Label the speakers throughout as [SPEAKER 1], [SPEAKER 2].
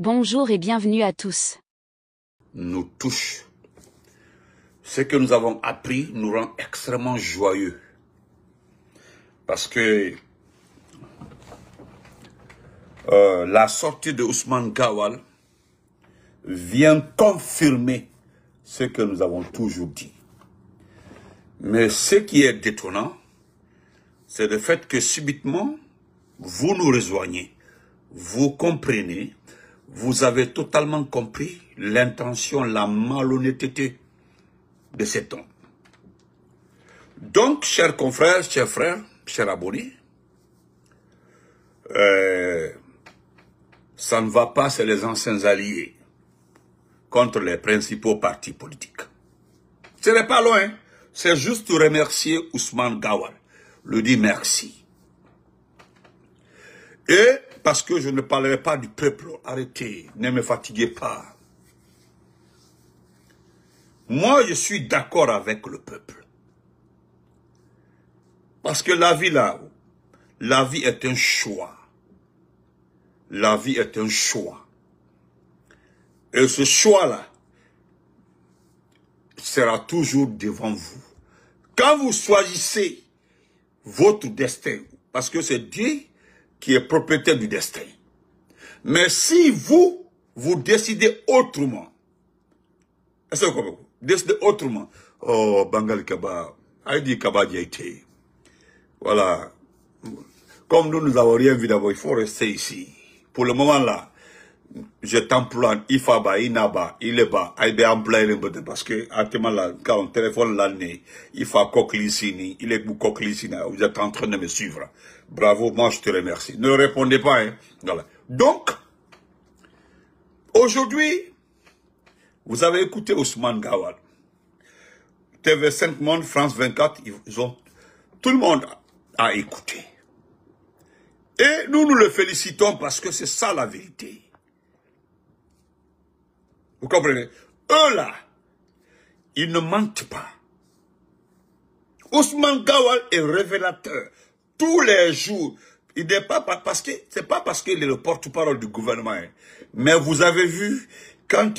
[SPEAKER 1] Bonjour et bienvenue à tous.
[SPEAKER 2] Nous touche. Ce que nous avons appris nous rend extrêmement joyeux. Parce que la sortie de Ousmane Gawal vient confirmer ce que nous avons toujours dit. Mais ce qui est détonnant, c'est le fait que subitement, vous nous rejoignez, vous comprenez, vous avez totalement compris l'intention, la malhonnêteté de cet homme. Donc, chers confrères, chers frères, chers abonnés, ça ne va pas, c'est les anciens alliés contre les principaux partis politiques. Ce n'est pas loin, c'est juste remercier Ousmane Gawal, lui dire merci. Et parce que je ne parlerai pas du peuple, arrêtez, ne me fatiguez pas. Moi, je suis d'accord avec le peuple. Parce que la vie là, la vie est un choix. La vie est un choix. Et ce choix-là sera toujours devant vous. Quand vous choisissez votre destin, parce que c'est Dieu qui est propriétaire du destin. Mais si vous décidez autrement, est-ce que vous décidez autrement? Oh, Bangal Kaba, Aïdi Kaba Diaité. Voilà. Comme nous n'avons rien vu d'abord, il faut rester ici. Pour le moment là, je t'emploie, Ifaba, Inaba, Ileba, Aïbe employé parce que, actuellement là, quand on téléphone l'année, il faut Koklisini, il est Koklisini, vous êtes en train de me suivre. Bravo, moi je te remercie. Ne répondez pas, hein. Voilà. Donc, aujourd'hui, vous avez écouté Ousmane Gawal. TV5 Monde, France 24, tout le monde a écouté. Et nous le félicitons parce que c'est ça la vérité. Vous comprenez? Eux là, ils ne mentent pas. Ousmane Gawal est révélateur. Tous les jours, il n'est pas parce que c'est pas parce qu'il est le porte-parole du gouvernement. Hein. Mais vous avez vu quand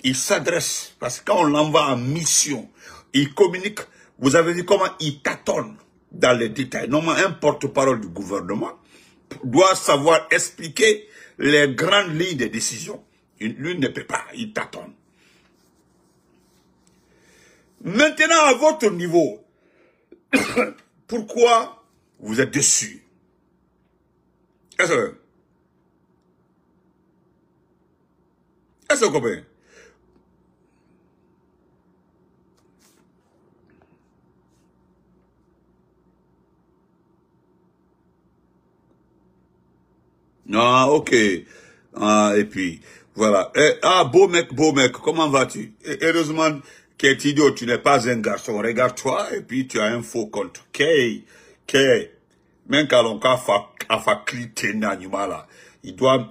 [SPEAKER 2] il s'adresse, parce que quand on l'envoie en mission, il communique. Vous avez vu comment il tâtonne dans les détails. Normalement, un porte-parole du gouvernement doit savoir expliquer les grandes lignes de décision. Lui ne peut pas, il tâtonne. Maintenant, à votre niveau, pourquoi vous êtes déçus? Est-ce que vous comprenez? Ah, ok. Ah, et puis, voilà. Beau mec, comment vas-tu? Heureusement qu'est idiot, tu n'es pas un garçon. Regarde-toi, et puis tu as un faux compte. Même quand on a fait cliquer là, il doit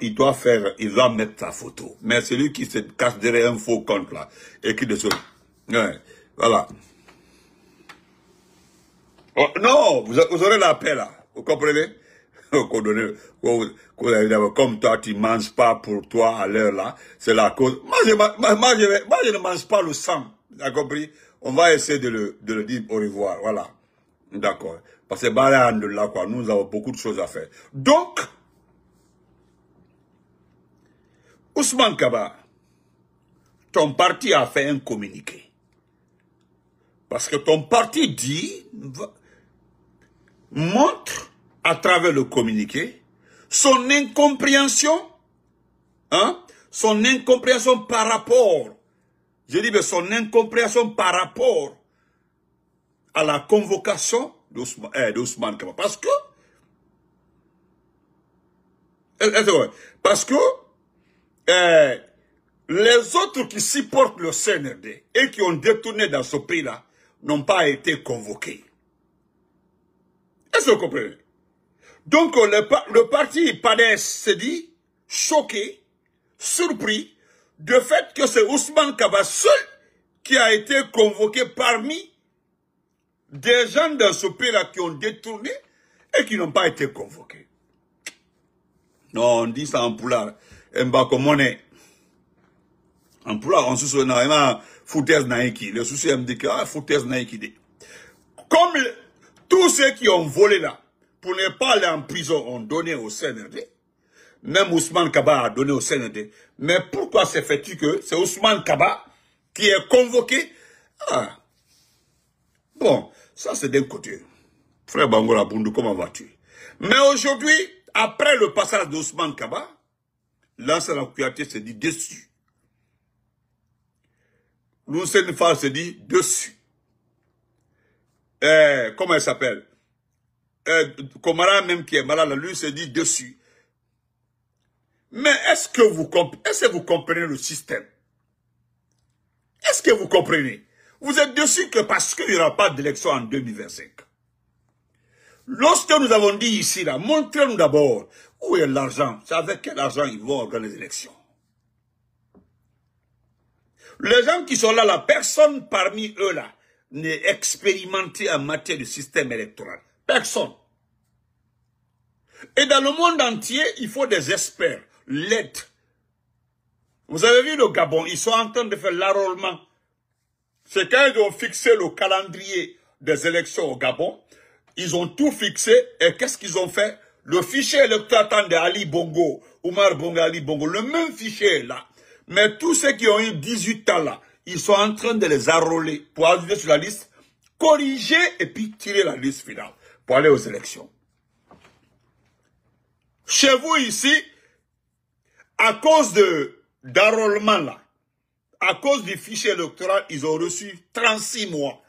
[SPEAKER 2] mettre ta photo. Mais celui qui se cache derrière un faux compte là, et qui descend. Ouais, voilà. Oh, non, vous aurez la paix là. Vous comprenez? Comme toi, tu ne manges pas pour toi à l'heure là, c'est la cause. Moi, je ne mange pas le sang. Tu as compris? On va essayer de le dire au revoir. Voilà. D'accord. Parce que là, quoi, nous avons beaucoup de choses à faire. Donc, Ousmane Kaba, ton parti a fait un communiqué. Parce que ton parti montre à travers le communiqué son incompréhension, hein, son incompréhension par rapport, je dis bien son incompréhension par rapport à la convocation d'Ousmane Kaba. Parce que les autres qui supportent le CNRD et qui ont détourné dans ce pays-là n'ont pas été convoqués. Est-ce que vous comprenez? Donc, le parti PADES se dit choqué, surpris, du fait que c'est Ousmane Kaba seul qui a été convoqué parmi des gens dans ce pays-là qui ont détourné et qui n'ont pas été convoqués. Non, on dit ça en poulard. Mbakomone. En plus, on se souvient, foutez naïki. Le souci me dit que, foutez naïki. Comme tous ceux qui ont volé là, pour ne pas aller en prison, ont donné au CNRD. Même Ousmane Kaba a donné au CNRD. Mais pourquoi c'est fait-il que c'est Ousmane Kaba qui est convoqué? Ah. Bon, ça c'est d'un côté. Frère Bangola Bundu, comment vas-tu? Mais aujourd'hui, après le passage d'Ousmane Kaba, l'ancien Kouyaté se dit dessus. L'Oussène Fall se dit dessus. Comment elle s'appelle? Komara même qui est malade, lui se dit dessus. Mais est-ce que vous comprenez le système? Est-ce que vous comprenez? Vous êtes dessus que parce qu'il n'y aura pas d'élection en 2025. Lorsque nous avons dit ici, là, montrez-nous d'abord où est l'argent. C'est avec quel argent ils vont organiser l'élection. Les gens qui sont là, la personne parmi eux là, n'est expérimenté en matière de système électoral. Personne. Et dans le monde entier, il faut des experts, l'aide. Vous avez vu le Gabon, ils sont en train de faire l'enrôlement. C'est quand ils ont fixé le calendrier des élections au Gabon, ils ont tout fixé, et qu'est-ce qu'ils ont fait? Le fichier électoral de Ali Bongo, Oumar Bongo, Ali Bongo, le même fichier est là. Mais tous ceux qui ont eu 18 ans là, ils sont en train de les enrôler pour ajouter sur la liste, corriger et puis tirer la liste finale pour aller aux élections. Chez vous ici, à cause d'enrôlement là, à cause du fichier électoral, ils ont reçu 36 mois.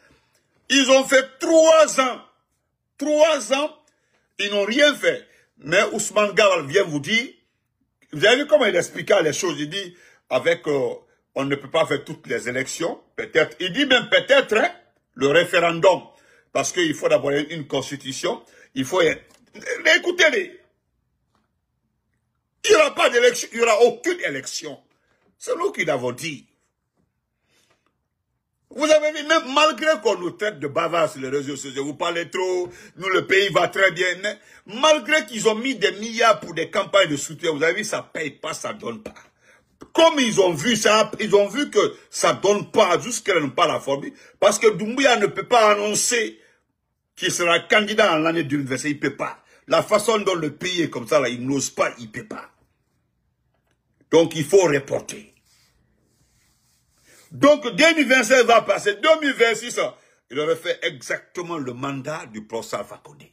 [SPEAKER 2] Ils ont fait 3 ans. 3 ans, ils n'ont rien fait. Mais Ousmane Gawal vient vous dire, vous avez vu comment il expliquait les choses, il dit, avec, on ne peut pas faire toutes les élections, peut-être, il dit même peut-être, hein, le référendum, parce qu'il faut d'abord une constitution, il faut, écoutez-les, il n'y aura pas d'élection, il n'y aura aucune élection. C'est nous qui l'avons dit. Vous avez vu, même malgré qu'on nous traite de bavards sur les réseaux sociaux, vous parlez trop, nous le pays va très bien, malgré qu'ils ont mis des milliards pour des campagnes de soutien, vous avez vu, ça paye pas, ça donne pas. Comme ils ont vu ça, ils ont vu que ça donne pas, jusqu'à n'ont pas la formule, parce que Doumbouya ne peut pas annoncer qu'il sera candidat en l'année 2025, il peut pas. La façon dont le pays est comme ça, là, il n'ose pas, il peut pas. Donc il faut reporter. Donc 2025 va passer, 2026, il aurait fait exactement le mandat du professeur Alpha Condé.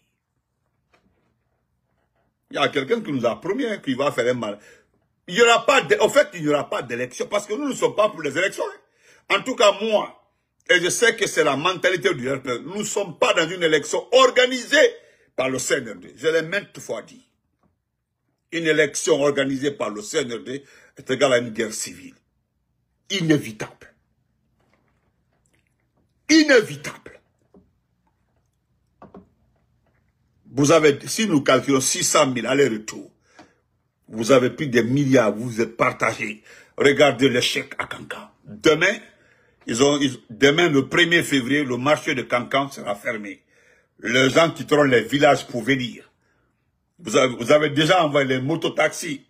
[SPEAKER 2] Il y a quelqu'un qui nous a promis qu'il va faire un mal. Il n'y aura pas, en fait, il n'y aura pas d'élection parce que nous ne sommes pas pour les élections. En tout cas, moi, et je sais que c'est la mentalité du RPR, nous ne sommes pas dans une élection organisée par le CNRD. Je l'ai maintes fois dit. Une élection organisée par le CNRD est égale à une guerre civile. Inévitable. Inévitable. Vous avez, si nous calculons 600 000 allers-retours, vous avez pris des milliards, vous vous êtes partagés. Regardez l'échec à Kankan. Demain, demain, le 1er février, le marché de Kankan sera fermé. Les gens quitteront les villages pour venir. Vous avez déjà envoyé les mototaxis.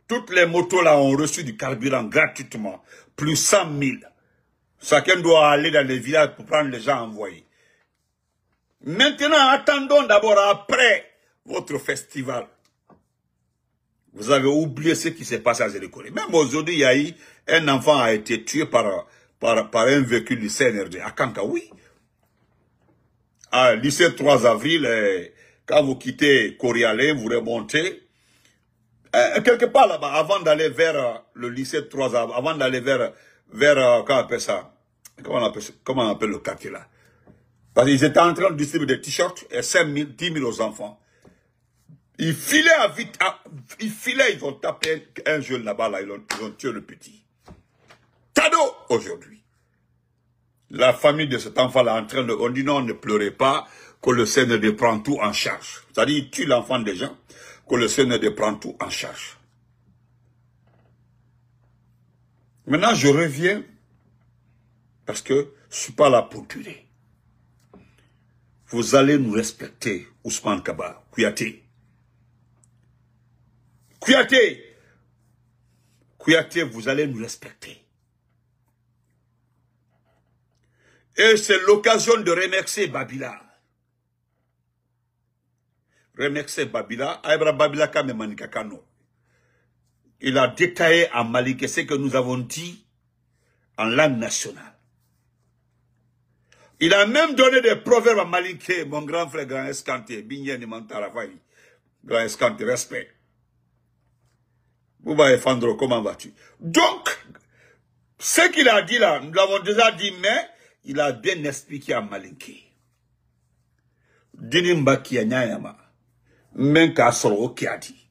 [SPEAKER 2] Toutes les motos là ont reçu du carburant gratuitement. Plus 100 000. Chacun doit aller dans les villages pour prendre les gens envoyés. Maintenant, attendons d'abord après votre festival. Vous avez oublié ce qui s'est passé à Zélékoré. Même aujourd'hui, il y a eu un enfant a été tué par un véhicule du CNRD à Kanka, oui. À lycée 3 avril, quand vous quittez Korialé, vous remontez. Quelque part là-bas, avant d'aller vers le lycée 3 avril, avant d'aller vers comment on appelle ça? Comment on appelle le quartier là? Parce qu'ils étaient en train de distribuer des t-shirts et 5 000, 10 000 aux enfants. Ils filaient à vite, ils ont tapé un jeune là-bas, là, ils ont tué le petit. Cadeau aujourd'hui. La famille de cet enfant-là en train de, on dit non, ne pleurez pas, que le CNRD prend tout en charge. C'est-à-dire, il tue l'enfant des gens, que le CNRD prend tout en charge. Maintenant, je reviens, parce que je ne suis pas là pour tuer. Vous allez nous respecter, Ousmane Kaba, Kouyaté. Kouyaté, Kouyaté, vous allez nous respecter. Et c'est l'occasion de remercier Babila. Remercier Babila. Aïbra Babila Kame Manikakano. Il a détaillé en Mali ce que nous avons dit en langue nationale. Il a même donné des proverbes à Maliké, mon grand frère, grand escanté, Bigneni Mantarafai, grand escanté, respect. Bouba Efandro, comment vas-tu? Donc, ce qu'il a dit là, nous l'avons déjà dit, mais il a bien expliqué à Maliké. Dinimbaki ya nyayama, menka soro qui a dit.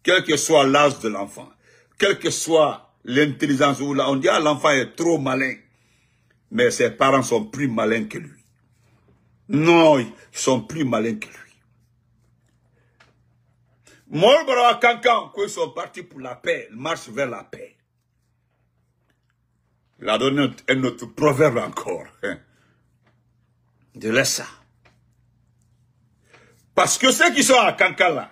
[SPEAKER 2] Quel que soit l'âge de l'enfant, quelle que soit l'intelligence, on dit, ah, l'enfant est trop malin. Mais ses parents sont plus malins que lui. Non, ils sont plus malins que lui. Molbara Kankan, quand ils sont partis pour la paix, ils marchent vers la paix. Il a donné un autre proverbe encore. De laisse ça. Parce que ceux qui sont à Kankan là,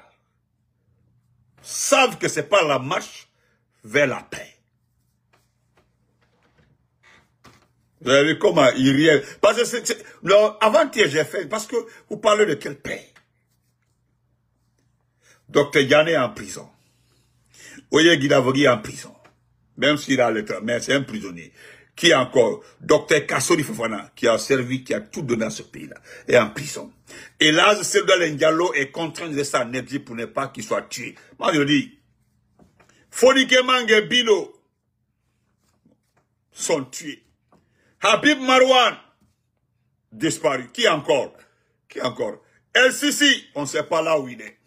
[SPEAKER 2] savent que ce n'est pas la marche vers la paix. Vous avez vu comment il riait. Parce que avant-hier, j'ai fait, parce que vous parlez de quelle paix? Docteur Yanné est en prison. Oye Guidavogui est en prison. Même s'il a le temps, mais c'est un prisonnier. Qui encore? Docteur Kassori Fofana, qui a servi, qui a tout donné à ce pays-là, est en prison. Et là, Seydou Ndiallo est contraint de sa énergie pour ne pas qu'il soit tué. Moi, je dis, Fonike Mange Bilo sont tués. Habib Marwan, disparu. Qui encore? Qui encore? El Sisi, on ne sait pas là où il est.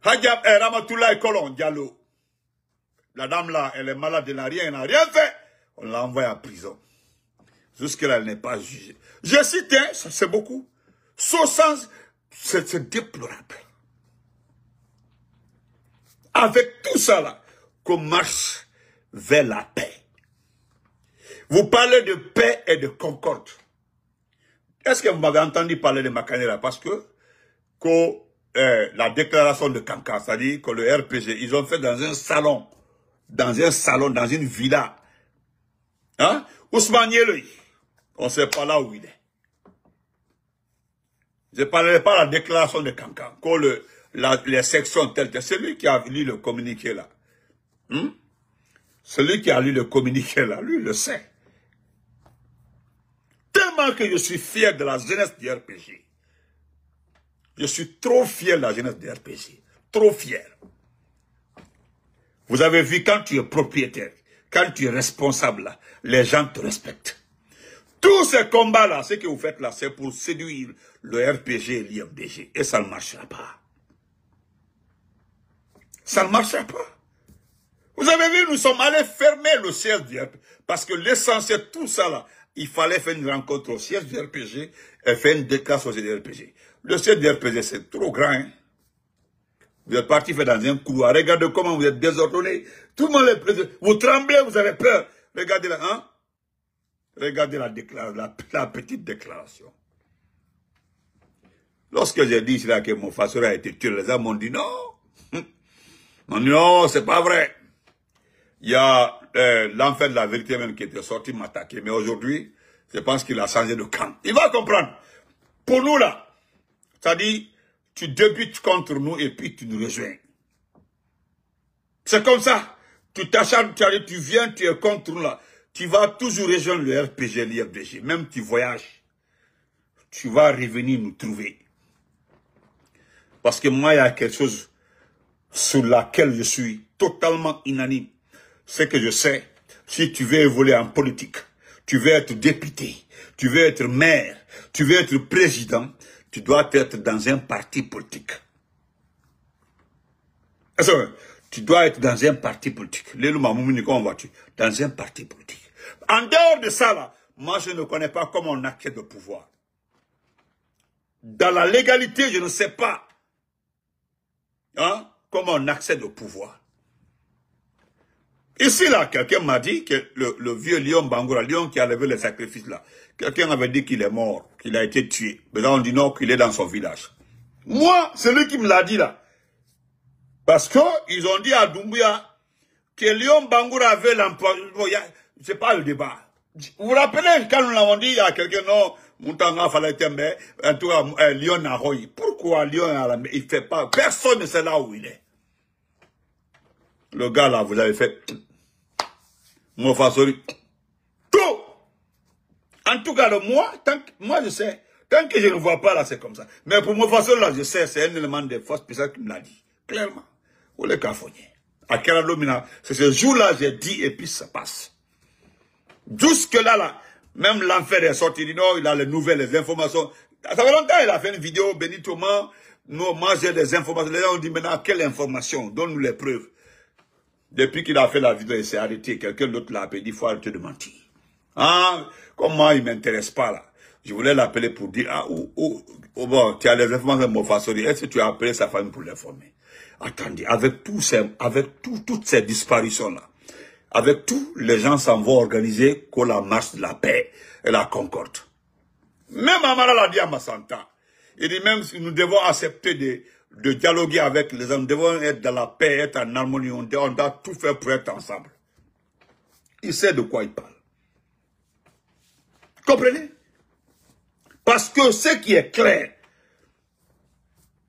[SPEAKER 2] Hadjab Ramatoulaye Kolon Diallo. La dame là, elle est malade, elle n'a rien fait. On l'a envoyée en prison. Jusque-là, elle n'est pas jugée. Je cite, hein, c'est beaucoup. Sauf sens, c'est déplorable. Avec tout ça là, qu'on marche vers la paix. Vous parlez de paix et de concorde. Est-ce que vous m'avez entendu parler de Makanera? Parce que la déclaration de Kankan, c'est-à-dire que le RPG, ils ont fait dans un salon, dans une villa. Hein? Ousmane Yeloi, on ne sait pas là où il est. Je ne parlerai pas de la déclaration de Kankan, que les sections telles que c'est lui qui a lu le communiqué là. Celui qui a lu le communiqué là, lui le sait. Tellement que je suis fier de la jeunesse du RPG. Je suis trop fier de la jeunesse du RPG. Trop fier. Vous avez vu, quand tu es propriétaire, quand tu es responsable là, les gens te respectent. Tous ces combats-là, ce que vous faites là, c'est pour séduire le RPG et l'IMDG. Et ça ne marchera pas. Ça ne marchera pas. Vous avez vu, nous sommes allés fermer le siège du RPG. Parce que l'essentiel, tout ça là, il fallait faire une rencontre au siège du RPG et faire une déclaration au siège du RPG. Le siège du RPG, c'est trop grand. Hein? Vous êtes parti faire dans un couloir. Regardez comment vous êtes désordonné. Tout le monde est présent. Vous tremblez, vous avez peur. Regardez là, hein? Regardez la petite déclaration. Lorsque j'ai dit là que mon fasseur a été tué, les gens m'ont dit non. Non, c'est pas vrai. Il y a l'enfer de la vérité même qui était sorti m'attaquer. Mais aujourd'hui, je pense qu'il a changé de camp. Il va comprendre. Pour nous là, c'est-à-dire, tu débutes contre nous et puis tu nous rejoins. C'est comme ça. Tu t'acharnes, tu viens, tu es contre nous là. Tu vas toujours rejoindre le RPG, l'IFDG. Même tu voyages. Tu vas revenir nous trouver. Parce que moi, il y a quelque chose sur laquelle je suis totalement inanime. C'est que je sais, si tu veux évoluer en politique, tu veux être député, tu veux être maire, tu veux être président, tu dois être dans un parti politique. Tu dois être dans un parti politique. Dans un parti politique. En dehors de ça, là, moi, je ne connais pas comment on accède au pouvoir. Dans la légalité, je ne sais pas comment on accède au pouvoir. Ici, là, quelqu'un m'a dit que le vieux lion Bangoura, lion qui a levé le sacrifice, là, quelqu'un avait dit qu'il est mort, qu'il a été tué. Mais là, on dit non, qu'il est dans son village. Moi, celui qui me l'a dit, là, Parce qu'ils ont dit à Doumbouya que Lyon Bangoura avait l'emploi. C'est pas le débat. Vous vous rappelez, quand nous l'avons dit, il y a quelqu'un, non, Moutanga Falatembe, en tout cas, Lyon Naroy. Pourquoi Lyon, il fait pas, personne ne sait là où il est. Le gars là, vous avez fait, Mofasori, tout. En tout cas, moi, moi je sais, tant que je ne vois pas là, c'est comme ça. Mais pour Mofasori là, je sais, c'est un élément de force spéciale qui me l'a dit. Clairement. Ou les Cafoniers. À Keralomina, c'est ce jour-là, j'ai dit, et puis ça passe. Jusque-là, là, même l'enfer est sorti, il dit non, il a les nouvelles, les informations. Ça fait longtemps, il a fait une vidéo, Benito Man, moi j'ai des informations. Les gens ont dit maintenant, quelle information? Donne-nous les preuves. Depuis qu'il a fait la vidéo, il s'est arrêté. Quelqu'un d'autre l'a appelé, il faut arrêter de mentir. Ah, comme moi, il ne m'intéresse pas, là. Je voulais l'appeler pour dire, ah, bon, tu as les informations de Mofasori. Est-ce que tu as appelé sa famille pour l'informer? Attendez, avec toutes ces disparitions-là, avec tout, les gens s'en vont organiser pour la marche de la paix et la concorde. Même Amara l'a dit à Massanta. Il dit même si nous devons accepter de dialoguer avec les gens, nous devons être dans la paix, être en harmonie, on doit tout faire pour être ensemble. Il sait de quoi il parle. Comprenez? Parce que ce qui est clair,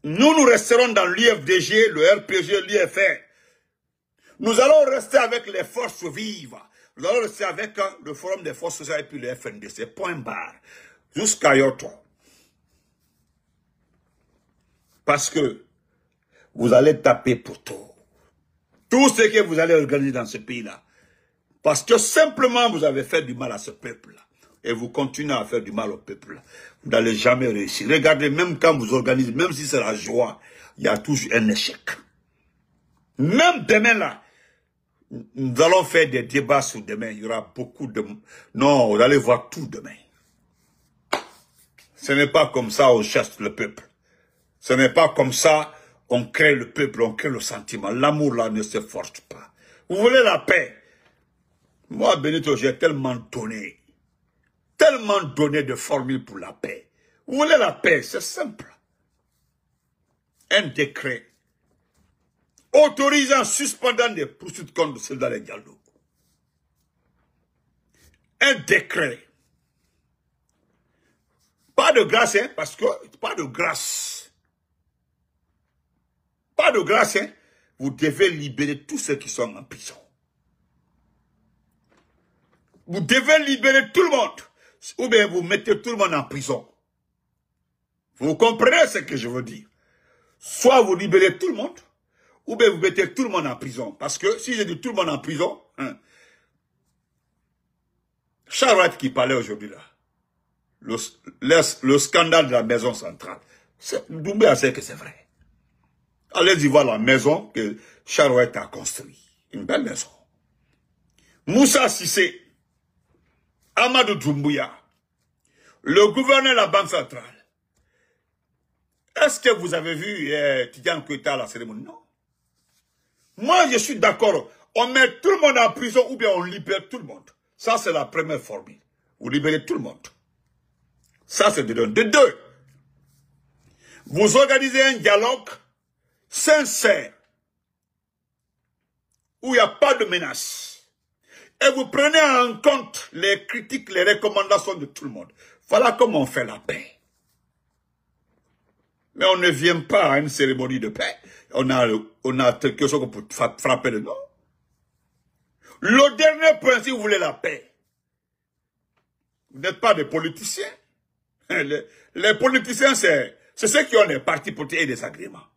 [SPEAKER 2] nous resterons dans l'UFDG, le RPG, l'UFR. Nous allons rester avec les forces vives. Nous allons rester avec le Forum des forces sociales et puis le FNDC. Point barre. Jusqu'à Yoto. Parce que vous allez taper pour tout. Tout ce que vous allez organiser dans ce pays-là. Parce que simplement vous avez fait du mal à ce peuple-là. Et vous continuez à faire du mal au peuple-là. Vous n'allez jamais réussir. Regardez, même quand vous organisez, même si c'est la joie, il y a toujours un échec. Même demain là, nous allons faire des débats sur demain. Il y aura beaucoup de... Non, vous allez voir tout demain. Ce n'est pas comme ça on chasse le peuple. Ce n'est pas comme ça on crée le peuple, on crée le sentiment. L'amour là ne se force pas. Vous voulez la paix? Moi, Benito, j'ai tellement donné de formules pour la paix. Vous voulez la paix? C'est simple. Un décret autorisant, suspendant des poursuites contre Sédar Diallo. Un décret. Pas de grâce, hein, parce que, pas de grâce. Pas de grâce, hein. Vous devez libérer tous ceux qui sont en prison. Vous devez libérer tout le monde. Ou bien vous mettez tout le monde en prison. Vous comprenez ce que je veux dire? Soit vous libérez tout le monde, ou bien vous mettez tout le monde en prison. Parce que si je dis tout le monde en prison, hein, Charlotte qui parlait aujourd'hui là, le scandale de la maison centrale, Doumbouya sait que c'est vrai. Allez-y voir la maison que Charlotte a construite. Une belle maison. Moussa Sissé, Amadou Doumbouya, le gouverneur de la Banque centrale. Est-ce que vous avez vu Tidiane Koita à la cérémonie? Non. Moi, je suis d'accord. On met tout le monde en prison ou bien on libère tout le monde. Ça, c'est la première formule. Vous libérez tout le monde. Ça, c'est de deux. De deux, vous organisez un dialogue sincère où il n'y a pas de menace. Et vous prenez en compte les critiques, les recommandations de tout le monde. Voilà comment on fait la paix. Mais on ne vient pas à une cérémonie de paix. On a quelque chose pour frapper le nom. Le dernier point, si vous voulez la paix, vous n'êtes pas des politiciens. Les politiciens, c'est ceux qui ont des partis politiques et des agréments.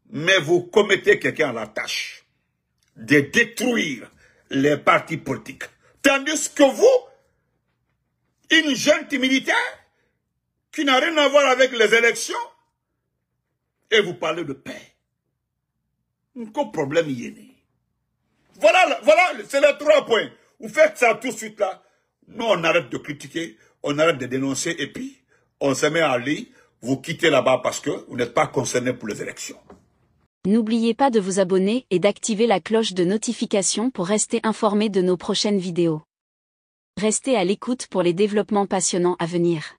[SPEAKER 2] Mais vous commettez quelqu'un à la tâche de détruire les partis politiques. Tandis que vous, une jeune militaire, qui n'a rien à voir avec les élections, et vous parlez de paix. Quel problème y est né? Voilà, c'est les 3 points. Vous faites ça tout de suite là. Nous, on arrête de critiquer, on arrête de dénoncer, et puis, on se met à lire, vous quittez là-bas parce que vous n'êtes pas concerné pour les élections.
[SPEAKER 1] N'oubliez pas de vous abonner et d'activer la cloche de notification pour rester informé de nos prochaines vidéos. Restez à l'écoute pour les développements passionnants à venir.